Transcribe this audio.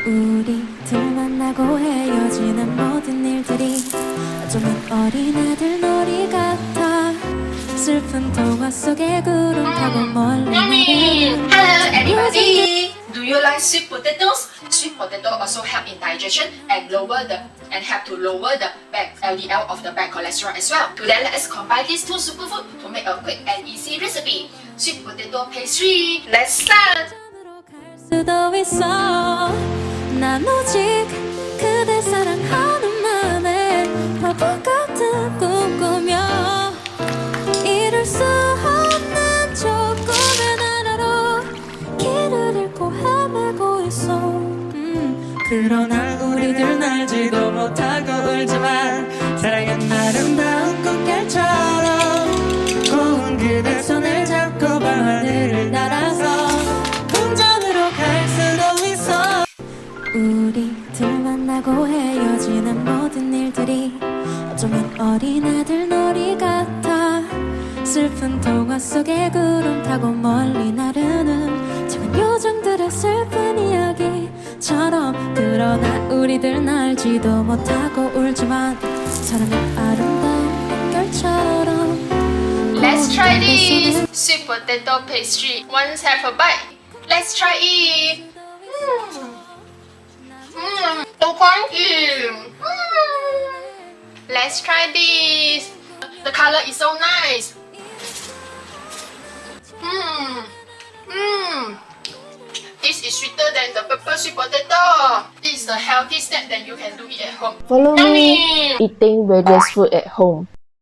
우리들 만나고 헤어지는 모든 일들이 어쩌면 어린아들 놀이 같아. 슬픈 동화 속의 구름 타고 멀리 나르는 Hello everybody! Do you like sweet potatoes? Sweet potato also help in digestion and help to lower the bad LDL of the bad cholesterol as well. Today let's combine these two superfood to make a quick and easy recipe. Sweet potato pastry. Let's start! 갈 수도 있어. 난 오직 그대 사랑하는 맘에 바보 같은 꿈 꾸며 이룰 수 없는 조금의 나라로 길을 잃고 헤매고 있어. 그러나 우리들 알지도 못하고 울지만 사랑은 아름다운 꽃길처럼 고운 그대 손을 잡고 밤하늘을 날아서 궁전으로 갈 수도 있어. 우리들 만나고 헤어지는 모든 일들이 어쩌면 어린아들 놀이 같아. 슬픈 동화 속의 구름 타고 멀리 나르는 작은 요정들의 슬픈 이야기처럼. 그러나 우리들 알지도 못하고 울지만 사랑은 아름다운 꽃결처럼. Let's try this sweet potato pastry. Once have a bite. Let's try it. So crunchy. Let's try this. The color is so nice. This is sweeter than the pepper sweet potato. This is the healthy snack that you can do it at home. Follow Yummy. me eating various food at home.